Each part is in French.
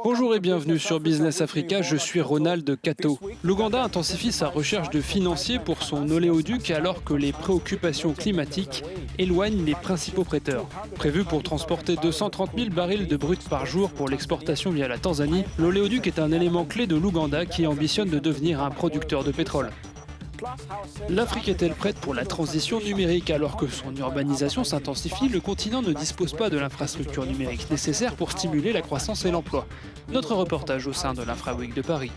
Bonjour et bienvenue sur Business Africa, je suis Ronald Kato. L'Ouganda intensifie sa recherche de financiers pour son oléoduc alors que les préoccupations climatiques éloignent les principaux prêteurs. Prévu pour transporter 230 000 barils de brut par jour pour l'exportation via la Tanzanie, l'oléoduc est un élément clé de l'Ouganda qui ambitionne de devenir un producteur de pétrole. L'Afrique est-elle prête pour la transition numérique? Alors que son urbanisation s'intensifie, le continent ne dispose pas de l'infrastructure numérique nécessaire pour stimuler la croissance et l'emploi. Notre reportage au sein de l'Infraweek de Paris.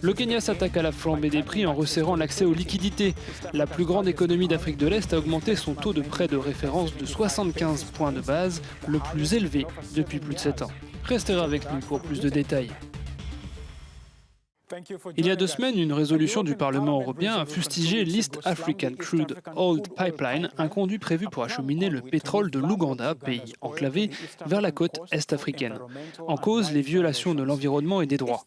Le Kenya s'attaque à la flambée des prix en resserrant l'accès aux liquidités. La plus grande économie d'Afrique de l'Est a augmenté son taux de prêt de référence de 75 points de base, le plus élevé depuis plus de 7 ans. Restez avec nous pour plus de détails. Il y a 2 semaines, une résolution du Parlement européen a fustigé l'East African Crude Oil Pipeline, un conduit prévu pour acheminer le pétrole de l'Ouganda, pays enclavé, vers la côte est-africaine. En cause, les violations de l'environnement et des droits.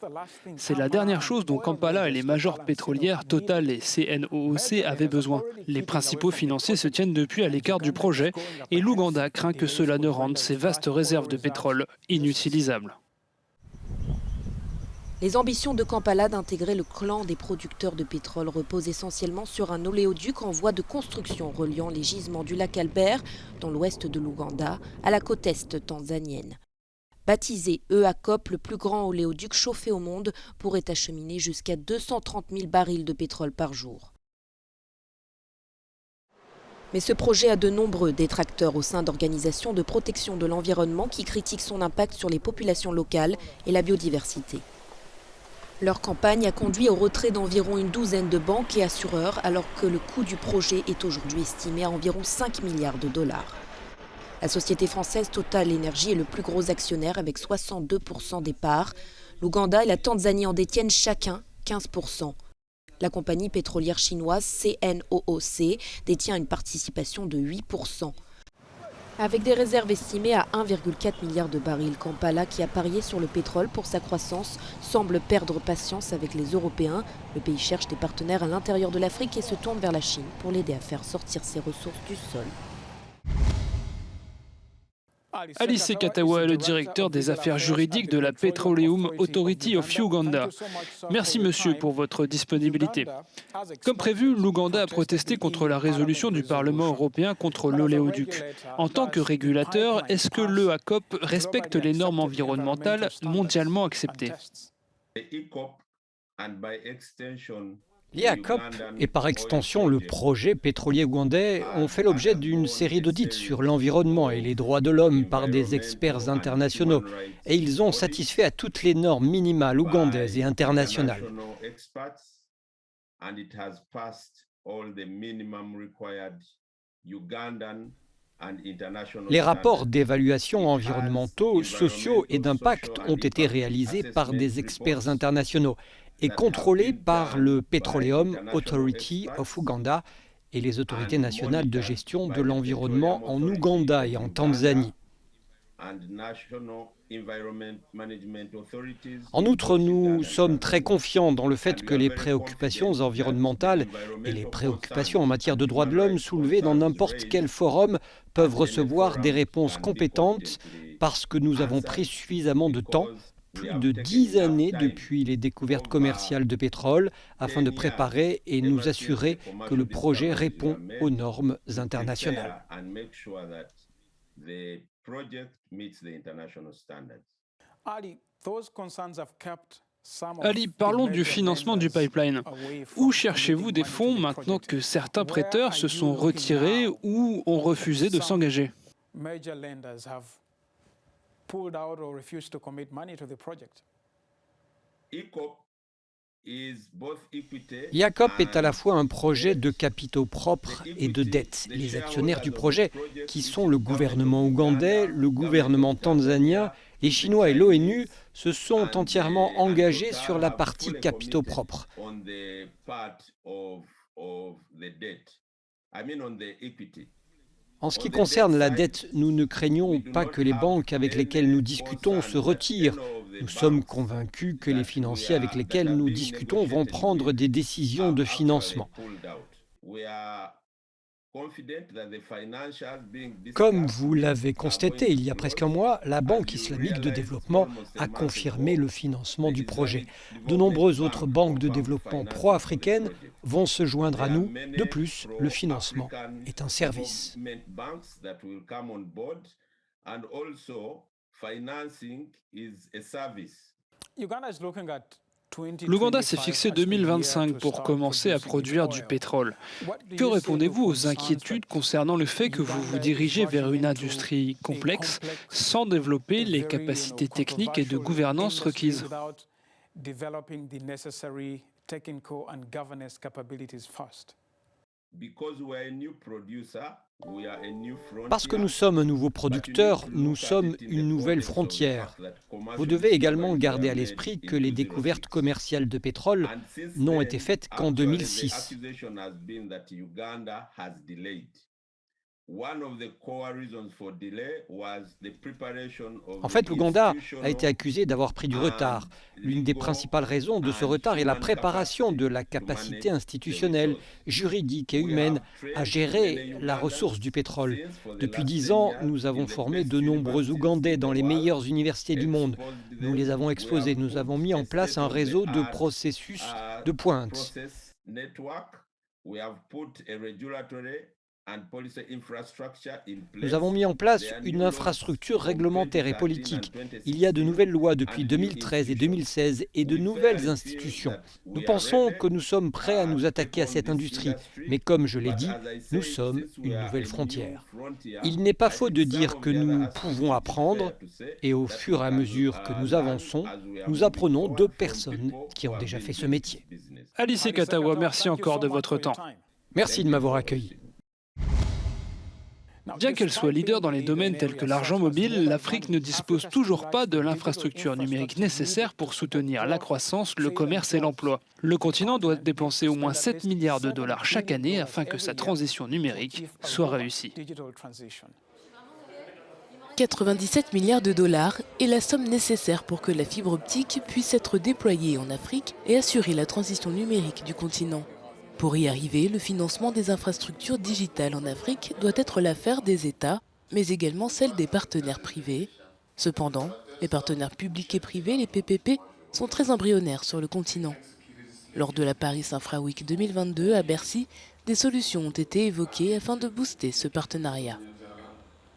C'est la dernière chose dont Kampala et les majors pétrolières Total et CNOOC avaient besoin. Les principaux financiers se tiennent depuis à l'écart du projet et l'Ouganda craint que cela ne rende ses vastes réserves de pétrole inutilisables. Les ambitions de Kampala d'intégrer le clan des producteurs de pétrole reposent essentiellement sur un oléoduc en voie de construction reliant les gisements du lac Albert, dans l'ouest de l'Ouganda, à la côte est tanzanienne. Baptisé EACOP, le plus grand oléoduc chauffé au monde, pourrait acheminer jusqu'à 230 000 barils de pétrole par jour. Mais ce projet a de nombreux détracteurs au sein d'organisations de protection de l'environnement qui critiquent son impact sur les populations locales et la biodiversité. Leur campagne a conduit au retrait d'environ une douzaine de banques et assureurs alors que le coût du projet est aujourd'hui estimé à environ 5 milliards de dollars. La société française Total Energy est le plus gros actionnaire avec 62% des parts. L'Ouganda et la Tanzanie en détiennent chacun 15%. La compagnie pétrolière chinoise CNOOC détient une participation de 8%. Avec des réserves estimées à 1,4 milliard de barils, Kampala, qui a parié sur le pétrole pour sa croissance, semble perdre patience avec les Européens. Le pays cherche des partenaires à l'intérieur de l'Afrique et se tourne vers la Chine pour l'aider à faire sortir ses ressources du sol. Ali Sekatawa est le directeur des affaires juridiques de la Petroleum Authority of Uganda. Merci monsieur pour votre disponibilité. Comme prévu, l'Ouganda a protesté contre la résolution du Parlement européen contre l'oléoduc. En tant que régulateur, est-ce que l'EACOP respecte les normes environnementales mondialement acceptées? L'IACOP et par extension le projet pétrolier ougandais ont fait l'objet d'une série d'audits sur l'environnement et les droits de l'homme par des experts internationaux et ils ont satisfait à toutes les normes minimales ougandaises et internationales. Les rapports d'évaluation environnementaux, sociaux et d'impact ont été réalisés par des experts internationaux et contrôlés par le Petroleum Authority of Uganda et les autorités nationales de gestion de l'environnement en Ouganda et en Tanzanie. En outre, nous sommes très confiants dans le fait que les préoccupations environnementales et les préoccupations en matière de droits de l'homme soulevées dans n'importe quel forum peuvent recevoir des réponses compétentes parce que nous avons pris suffisamment de temps, plus de 10 années depuis les découvertes commerciales de pétrole, afin de préparer et nous assurer que le projet répond aux normes internationales. Ali, parlons du financement du pipeline. Où cherchez-vous des fonds maintenant que certains prêteurs se sont retirés ou ont refusé de s'engager? IACOP est à la fois un projet de capitaux propres et de dettes. Les actionnaires du projet, qui sont le gouvernement ougandais, le gouvernement tanzanien, les Chinois et l'ONU, se sont entièrement engagés sur la partie capitaux propres. En ce qui concerne la dette, nous ne craignons pas que les banques avec lesquelles nous discutons se retirent. Nous sommes convaincus que les financiers avec lesquels nous discutons vont prendre des décisions de financement. Comme vous l'avez constaté il y a presque un mois, la Banque islamique de développement a confirmé le financement du projet. De nombreuses autres banques de développement pro-africaines vont se joindre à nous. De plus, le financement est un service. L'Ouganda s'est fixé 2025 pour commencer à produire du pétrole. Que répondez-vous aux inquiétudes concernant le fait que vous vous dirigez vers une industrie complexe sans développer les capacités techniques et de gouvernance requises? Parce que nous sommes un nouveau producteur, nous sommes une nouvelle frontière. Vous devez également garder à l'esprit que les découvertes commerciales de pétrole n'ont été faites qu'en 2006. En fait, l'Ouganda a été accusé d'avoir pris du retard. L'une des principales raisons de ce retard est la préparation de la capacité institutionnelle, juridique et humaine à gérer la ressource du pétrole. Depuis 10 ans, nous avons formé de nombreux Ougandais dans les meilleures universités du monde. Nous les avons exposés. Nous avons mis en place un réseau de processus de pointe. Nous avons mis en place une infrastructure réglementaire et politique. Il y a de nouvelles lois depuis 2013 et 2016 et de nouvelles institutions. Nous pensons que nous sommes prêts à nous attaquer à cette industrie, mais comme je l'ai dit, nous sommes une nouvelle frontière. Il n'est pas faux de dire que nous pouvons apprendre et au fur et à mesure que nous avançons, nous apprenons de personnes qui ont déjà fait ce métier. Alice Katawa, merci encore de votre temps. Merci de m'avoir accueilli. Bien qu'elle soit leader dans les domaines tels que l'argent mobile, l'Afrique ne dispose toujours pas de l'infrastructure numérique nécessaire pour soutenir la croissance, le commerce et l'emploi. Le continent doit dépenser au moins 7 milliards de dollars chaque année afin que sa transition numérique soit réussie. 97 milliards de dollars est la somme nécessaire pour que la fibre optique puisse être déployée en Afrique et assurer la transition numérique du continent. Pour y arriver, le financement des infrastructures digitales en Afrique doit être l'affaire des États, mais également celle des partenaires privés. Cependant, les partenaires publics et privés, les PPP, sont très embryonnaires sur le continent. Lors de la Paris Infra Week 2022 à Bercy, des solutions ont été évoquées afin de booster ce partenariat.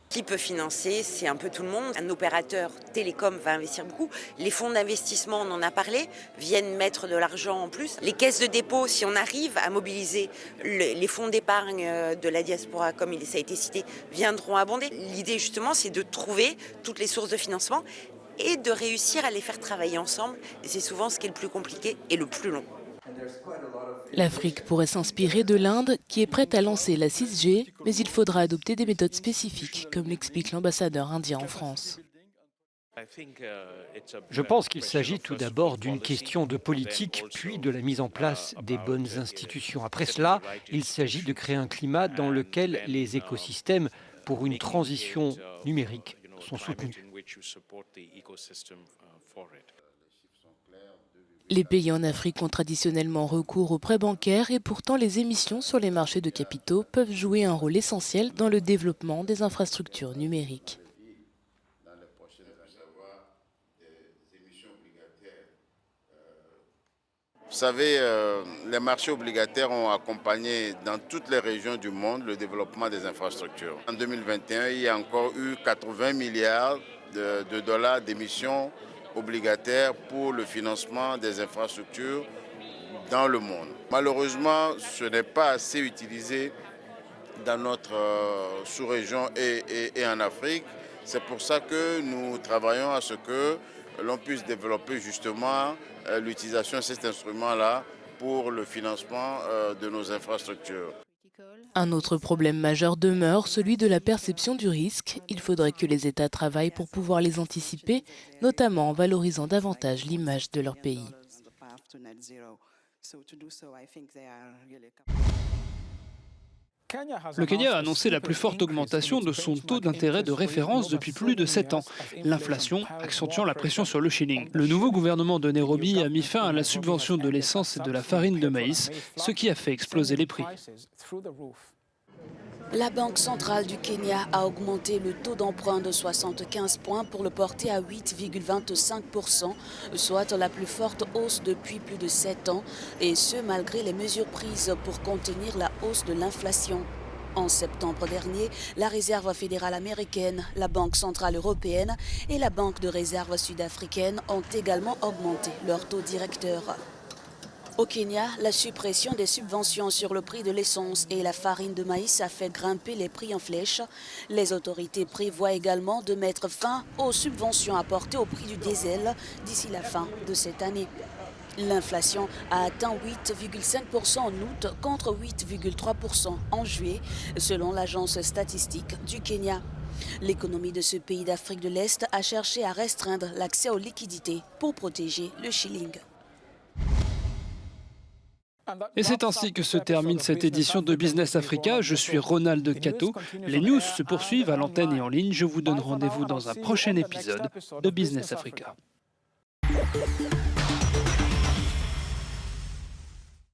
Qui peut financer? C'est un peu tout le monde. Un opérateur télécom va investir beaucoup. Les fonds d'investissement, on en a parlé, viennent mettre de l'argent en plus. Les caisses de dépôt, si on arrive à mobiliser les fonds d'épargne de la diaspora, comme ça a été cité, viendront abonder. L'idée justement, c'est de trouver toutes les sources de financement et de réussir à les faire travailler ensemble. Et c'est souvent ce qui est le plus compliqué et le plus long. L'Afrique pourrait s'inspirer de l'Inde, qui est prête à lancer la 6G, mais il faudra adopter des méthodes spécifiques, comme l'explique l'ambassadeur indien en France. Je pense qu'il s'agit tout d'abord d'une question de politique, puis de la mise en place des bonnes institutions. Après cela, il s'agit de créer un climat dans lequel les écosystèmes pour une transition numérique sont soutenus. Les pays en Afrique ont traditionnellement recours aux prêts bancaires et pourtant les émissions sur les marchés de capitaux peuvent jouer un rôle essentiel dans le développement des infrastructures numériques. Vous savez, les marchés obligataires ont accompagné dans toutes les régions du monde le développement des infrastructures. En 2021, il y a encore eu 80 milliards de dollars d'émissions obligataires pour le financement des infrastructures dans le monde. Malheureusement, ce n'est pas assez utilisé dans notre sous-région et en Afrique. C'est pour ça que nous travaillons à ce que l'on puisse développer justement l'utilisation de cet instrument-là pour le financement de nos infrastructures. Un autre problème majeur demeure, celui de la perception du risque. Il faudrait que les États travaillent pour pouvoir les anticiper, notamment en valorisant davantage l'image de leur pays. Le Kenya a annoncé la plus forte augmentation de son taux d'intérêt de référence depuis plus de 7 ans, l'inflation accentuant la pression sur le shilling. Le nouveau gouvernement de Nairobi a mis fin à la subvention de l'essence et de la farine de maïs, ce qui a fait exploser les prix. La Banque centrale du Kenya a augmenté le taux d'emprunt de 75 points pour le porter à 8,25%, soit la plus forte hausse depuis plus de 7 ans, et ce malgré les mesures prises pour contenir la hausse de l'inflation. En septembre dernier, la Réserve fédérale américaine, la Banque centrale européenne et la Banque de réserve sud-africaine ont également augmenté leur taux directeur. Au Kenya, la suppression des subventions sur le prix de l'essence et la farine de maïs a fait grimper les prix en flèche. Les autorités prévoient également de mettre fin aux subventions apportées au prix du diesel d'ici la fin de cette année. L'inflation a atteint 8,5% en août contre 8,3% en juillet, selon l'agence statistique du Kenya. L'économie de ce pays d'Afrique de l'Est a cherché à restreindre l'accès aux liquidités pour protéger le shilling. Et c'est ainsi que se termine cette édition de Business Africa. Je suis Ronald Cato. Les news se poursuivent à l'antenne et en ligne. Je vous donne rendez-vous dans un prochain épisode de Business Africa.